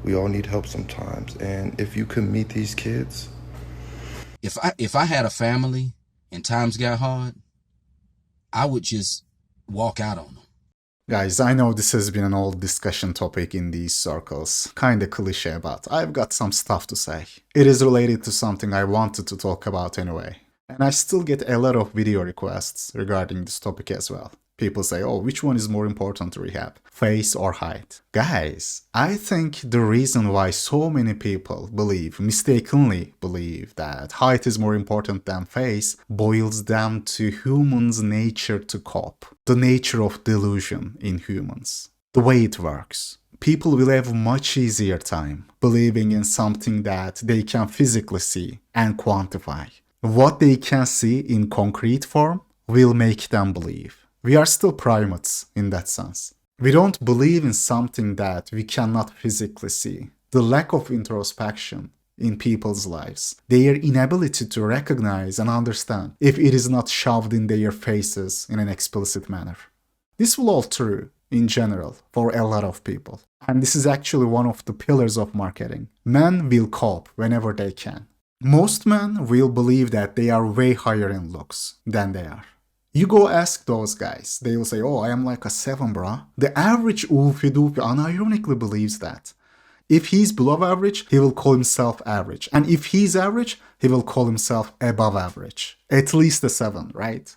We all need help sometimes. And if you could meet these kids, If I had a family and times got hard, I would just walk out on them. Guys, I know this has been an old discussion topic in these circles, kinda cliche, but I've got some stuff to say. It is related to something I wanted to talk about anyway. And I still get a lot of video requests regarding this topic as well. People say, oh, which one is more important to rehab, face or height? Guys, I think the reason why so many people mistakenly believe that height is more important than face boils down to humans' nature to cope. The nature of delusion in humans. The way it works. People will have much easier time believing in something that they can physically see and quantify. What they can see in concrete form will make them believe. We are still primates in that sense. We don't believe in something that we cannot physically see. The lack of introspection in people's lives, their inability to recognize and understand if it is not shoved in their faces in an explicit manner. This will all true in general for a lot of people. And this is actually one of the pillars of marketing. Men will cope whenever they can. Most men will believe that they are way higher in looks than they are. You go ask those guys, they will say, oh, I am like a 7, bruh. The average oofy doofy unironically believes that. If he's below average, he will call himself average. And if he's average, he will call himself above average. At least a 7, right?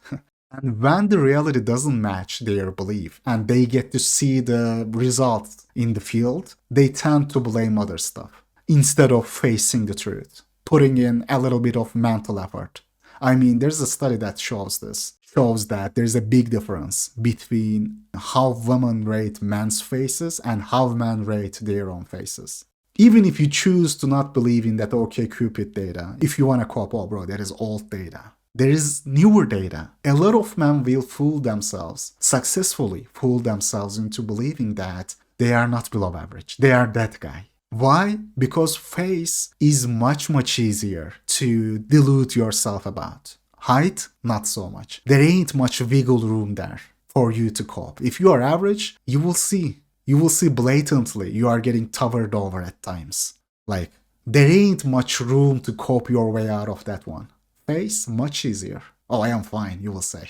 And when the reality doesn't match their belief and they get to see the results in the field, they tend to blame other stuff instead of facing the truth, putting in a little bit of mental effort. I mean, there's a study that shows that there's a big difference between how women rate men's faces and how men rate their own faces. Even if you choose to not believe in that OkCupid data, if you want to cope, oh bro, that is old data. There is newer data. A lot of men will successfully fool themselves into believing that they are not below average. They are that guy. Why? Because face is much easier to delude yourself about. Height, not so much. There ain't much wiggle room there for you to cope. If you are average, you will see blatantly you are getting towered over at times. Like, there ain't much room to cope your way out of that one. Face, much easier. Oh, I am fine, you will say.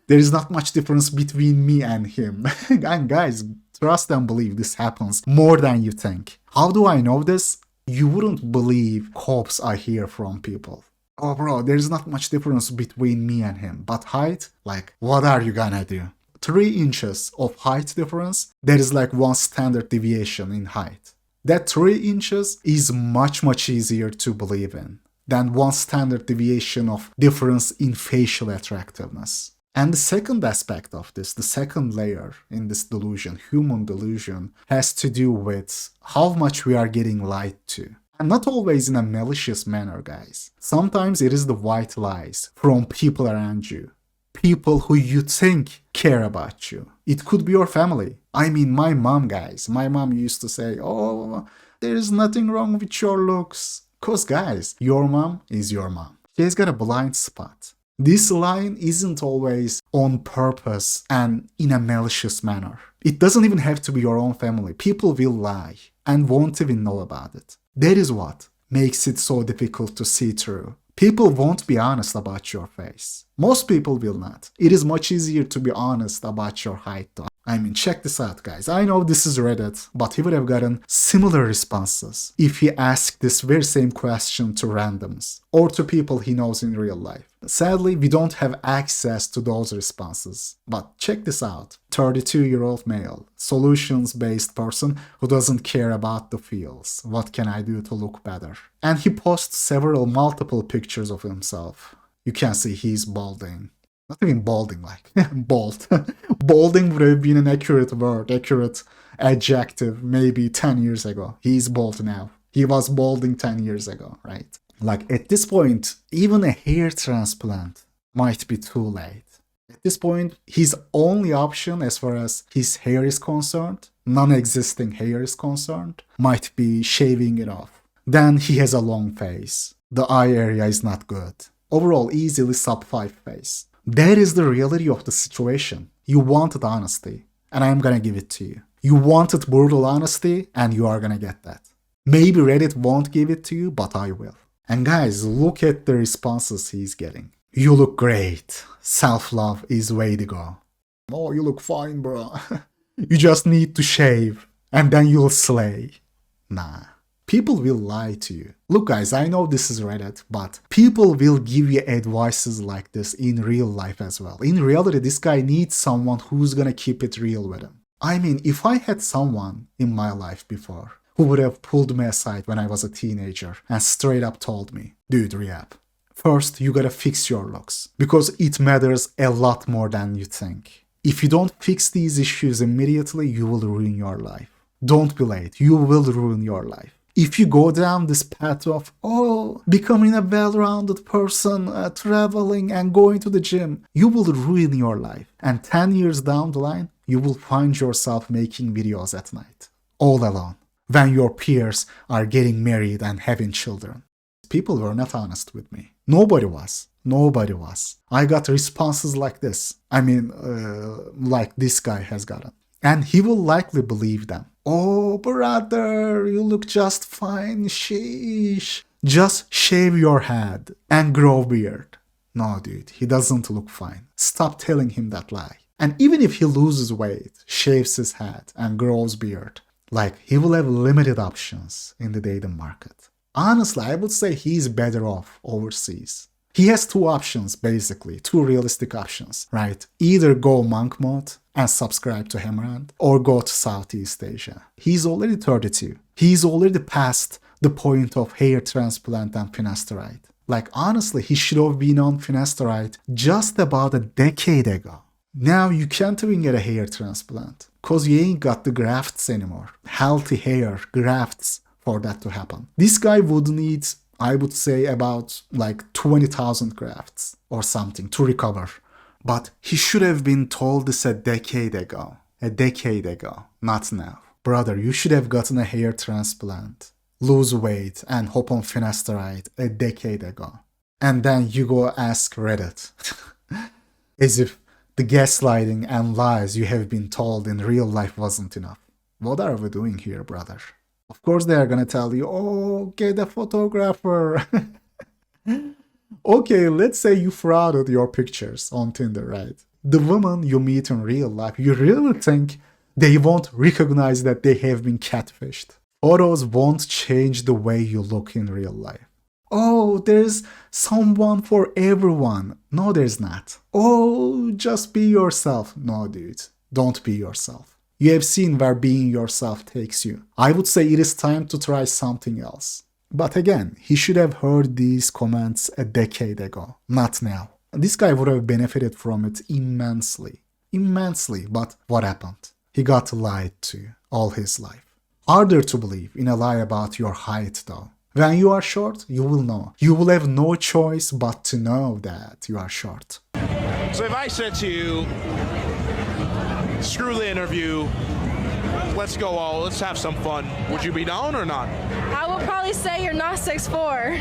There is not much difference between me and him. And guys, trust and believe this happens more than you think. How do I know this? You wouldn't believe copes I hear from people. Oh bro, there's not much difference between me and him. But height? Like, what are you gonna do? 3 inches of height difference, there is like one standard deviation in height. That 3 inches is much easier to believe in than one standard deviation of difference in facial attractiveness. And the second aspect of this, the second layer in this delusion, human delusion, has to do with how much we are getting lied to. And not always in a malicious manner, guys. Sometimes it is the white lies from people around you. People who you think care about you. It could be your family. I mean, my mom, guys. My mom used to say, oh, there's nothing wrong with your looks. Cause guys, your mom is your mom. She's got a blind spot. This line isn't always on purpose and in a malicious manner. It doesn't even have to be your own family. People will lie and won't even know about it. That is what makes it so difficult to see through. People won't be honest about your face. Most people will not. It is much easier to be honest about your height though. I mean, check this out, guys. I know this is Reddit, but he would have gotten similar responses if he asked this very same question to randoms or to people he knows in real life. Sadly, we don't have access to those responses. But check this out. 32-year-old male, solutions-based person who doesn't care about the feels. What can I do to look better? And he posts multiple pictures of himself. You can see he's balding. Not even balding, like, bald. Balding would have been an accurate word, accurate adjective maybe 10 years ago. He's bald now. He was balding 10 years ago, right? Like, at this point, even a hair transplant might be too late. At this point, his only option as far as his hair is concerned, non-existing hair is concerned, might be shaving it off. Then he has a long face. The eye area is not good. Overall, easily sub 5 face. That is the reality of the situation. You wanted honesty, and I'm gonna give it to you. You wanted brutal honesty, and you are gonna get that. Maybe Reddit won't give it to you, but I will. And guys, look at the responses he's getting. You look great. Self-love is way to go. Oh, you look fine, bro. You just need to shave, and then you'll slay. Nah. People will lie to you. Look guys, I know this is Reddit, but people will give you advices like this in real life as well. In reality, this guy needs someone who's gonna keep it real with him. I mean, if I had someone in my life before who would have pulled me aside when I was a teenager and straight up told me, dude, rehab. First, you gotta fix your looks, because it matters a lot more than you think. If you don't fix these issues immediately, you will ruin your life. Don't be late, you will ruin your life. If you go down this path of, becoming a well-rounded person, traveling and going to the gym, you will ruin your life. And 10 years down the line, you will find yourself making videos at night, all alone, when your peers are getting married and having children. People were not honest with me. Nobody was. Nobody was. I got responses like this. I mean, like this guy has gotten. And he will likely believe them. Oh, brother, you look just fine, sheesh. Just shave your head and grow beard. No, dude, he doesn't look fine. Stop telling him that lie. And even if he loses weight, shaves his head, and grows beard, like, he will have limited options in the dating market. Honestly, I would say he's better off overseas. He has two options, basically, two realistic options, right? Either go monk mode and subscribe to Hemrand, or go to Southeast Asia. He's already 32. He's already past the point of hair transplant and finasteride. Like, honestly, he should have been on finasteride just about a decade ago. Now you can't even get a hair transplant, cause you ain't got the grafts anymore. Healthy hair grafts for that to happen. This guy would need, I would say, about like 20,000 grafts or something to recover. But he should have been told this a decade ago. A decade ago, not now. Brother, you should have gotten a hair transplant, lose weight, and hop on finasteride a decade ago. And then you go ask Reddit. As if the gaslighting and lies you have been told in real life wasn't enough. What are we doing here, brother? Of course they are gonna tell you, oh, get a photographer. Okay, let's say you frauded your pictures on Tinder, right? The women you meet in real life, you really think they won't recognize that they have been catfished? Photos won't change the way you look in real life. Oh, there's someone for everyone. No, there's not. Oh, just be yourself. No, dude, don't be yourself. You have seen where being yourself takes you. I would say it is time to try something else. But again, he should have heard these comments a decade ago, not now. This guy would have benefited from it immensely. Immensely, but what happened? He got lied to all his life. Harder to believe in a lie about your height though. When you are short, you will know. You will have no choice but to know that you are short. So if I said to you, screw the interview, let's go all, let's have some fun, would you be down or not? I would probably say you're not 6'4".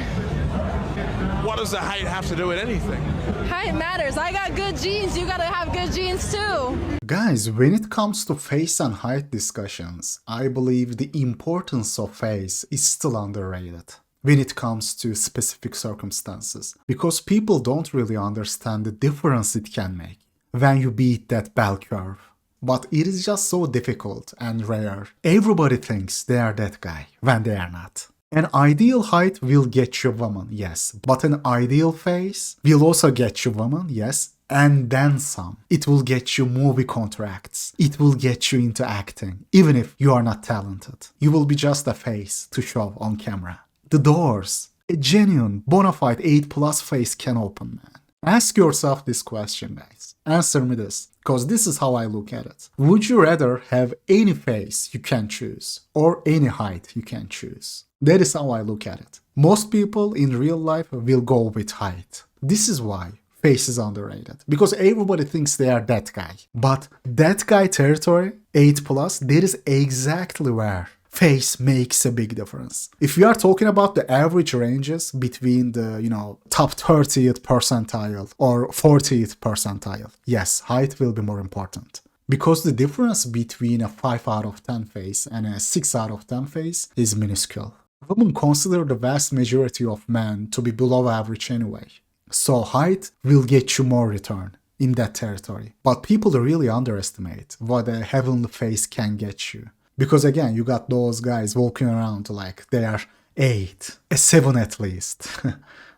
What does the height have to do with anything? Height matters. I got good genes. You gotta have good genes too. Guys, when it comes to face and height discussions, I believe the importance of face is still underrated when it comes to specific circumstances, because people don't really understand the difference it can make when you beat that bell curve. But it is just so difficult and rare. Everybody thinks they are that guy when they are not. An ideal height will get you woman, yes, but an ideal face will also get you woman, yes, and then some. It will get you movie contracts. It will get you into acting, even if you are not talented. You will be just a face to show on camera. The doors a genuine, bona fide 8+ face can open, man. Ask yourself this question, guys. Answer me this, because this is how I look at it. Would you rather have any face you can choose, or any height you can choose? That is how I look at it. Most people in real life will go with height. This is why face is underrated, because everybody thinks they are that guy. But that guy territory, 8+, that is exactly where face makes a big difference. If we are talking about the average ranges between the, top 30th percentile or 40th percentile, yes, height will be more important. Because the difference between a 5 out of 10 face and a 6 out of 10 face is minuscule. Women consider the vast majority of men to be below average anyway. So height will get you more return in that territory. But people really underestimate what a heavenly face can get you. Because again, you got those guys walking around like they are 8, a 7 at least.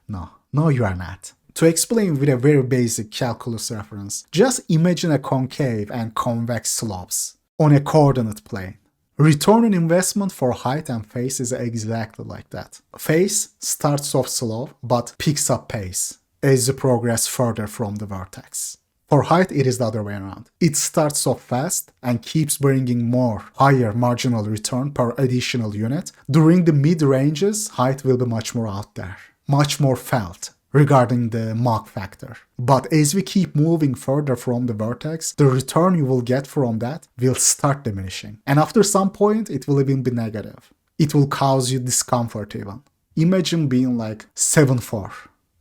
No, you are not. To explain with a very basic calculus reference, just imagine a concave and convex slopes on a coordinate plane. Return on investment for height and face is exactly like that. Face starts off slow but picks up pace as you progress further from the vertex. For height, it is the other way around. It starts off fast and keeps bringing more higher marginal return per additional unit. During the mid-ranges, height will be much more out there, much more felt regarding the Mach factor. But as we keep moving further from the vertex, the return you will get from that will start diminishing. And after some point, it will even be negative. It will cause you discomfort even. Imagine being like 7'4"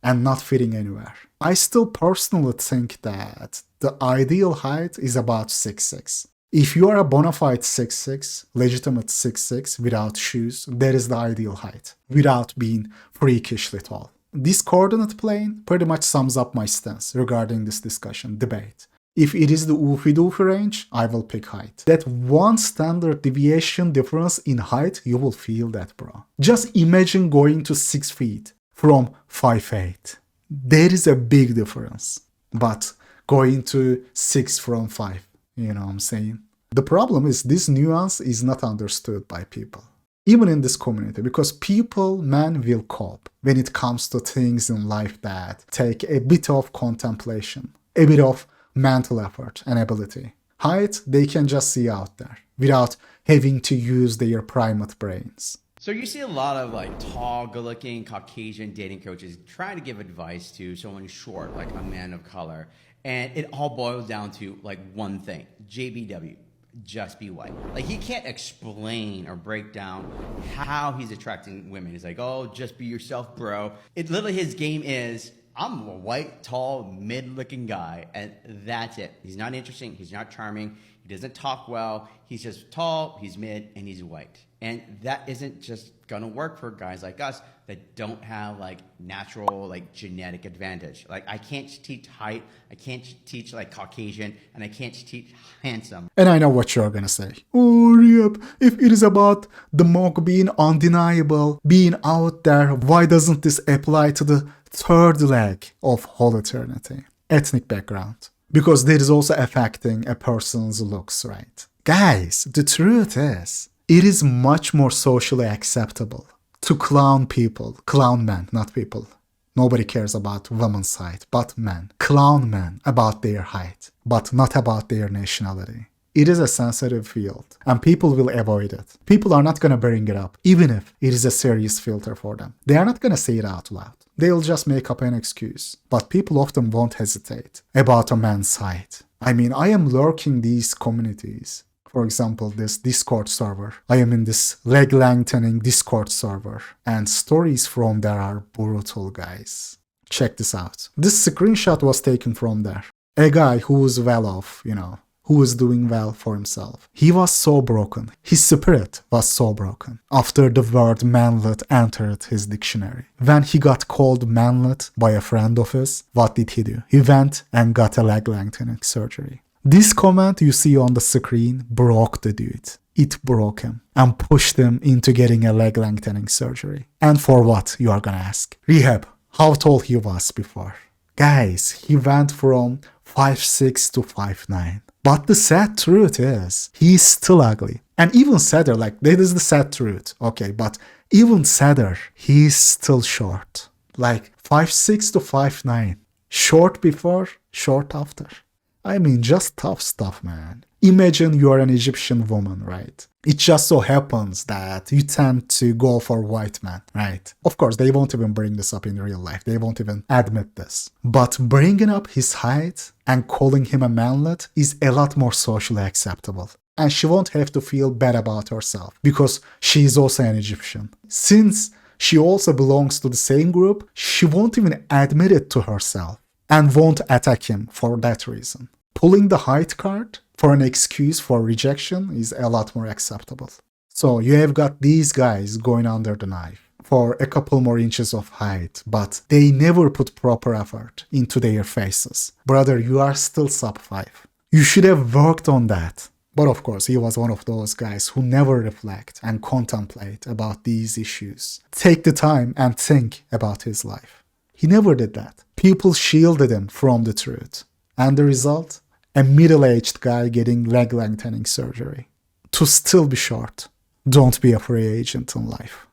and not fitting anywhere. I still personally think that the ideal height is about 6'6". If you are a bona fide 6'6", legitimate 6'6", without shoes, that is the ideal height, without being freakishly tall. This coordinate plane pretty much sums up my stance regarding this debate. If it is the oofy-doofy range, I will pick height. That one standard deviation difference in height, you will feel that, bro. Just imagine going to 6 feet from 5'8". There is a big difference. But going to 6 from 5, you know what I'm saying? The problem is this nuance is not understood by people. Even in this community, because men will cope when it comes to things in life that take a bit of contemplation, a bit of mental effort and ability. Height, they can just see out there without having to use their primate brains. So you see a lot of like tall, good-looking Caucasian dating coaches trying to give advice to someone short, like a man of color. And it all boils down to like one thing, JBW, just be white. Like he can't explain or break down how he's attracting women. He's like, oh, just be yourself, bro. It literally, his game is, I'm a white, tall, mid-looking guy, and that's it. He's not interesting, he's not charming, he doesn't talk well, he's just tall, he's mid, and he's white. And that isn't just gonna work for guys like us that don't have like natural like genetic advantage. Like I can't teach height, I can't teach like Caucasian, and I can't teach handsome. And I know what you're gonna say. Oh, yep, if it is about the mock being undeniable, being out there, why doesn't this apply to the third leg of whole eternity? Ethnic background. Because that is also affecting a person's looks, right? Guys, the truth is, it is much more socially acceptable to clown men, not people. Nobody cares about women's height, but men. Clown men about their height, but not about their nationality. It is a sensitive field, and people will avoid it. People are not gonna bring it up, even if it is a serious filter for them. They are not gonna say it out loud. They'll just make up an excuse. But people often won't hesitate about a man's height. I mean, I am lurking these communities. For example, this Discord server. I am in this leg lengthening Discord server, and stories from there are brutal, guys. Check this out. This screenshot was taken from there. A guy who was well off, who was doing well for himself. He was so broken. His spirit was so broken. After the word manlet entered his dictionary. When he got called manlet by a friend of his, what did he do? He went and got a leg lengthening surgery. This comment you see on the screen broke the dude. It broke him and pushed him into getting a leg lengthening surgery. And for what, you are gonna ask? Rehab. How tall he was before. Guys, he went from 5'6" to 5'9". But the sad truth is, he's still ugly. And even sadder, like that is the sad truth. Okay, but even sadder, he's still short. Like 5'6" to 5'9". Short before, short after. I mean, just tough stuff, man. Imagine you are an Egyptian woman, right? It just so happens that you tend to go for white men, right? Of course, they won't even bring this up in real life. They won't even admit this. But bringing up his height and calling him a manlet is a lot more socially acceptable. And she won't have to feel bad about herself because she is also an Egyptian. Since she also belongs to the same group, she won't even admit it to herself and won't attack him for that reason. Pulling the height card for an excuse for rejection is a lot more acceptable. So you have got these guys going under the knife for a couple more inches of height, but they never put proper effort into their faces. Brother, you are still sub 5. You should have worked on that. But of course, he was one of those guys who never reflect and contemplate about these issues. Take the time and think about his life. He never did that. People shielded him from the truth. And the result? A middle-aged guy getting leg lengthening surgery. To still be short, don't be a free agent in life.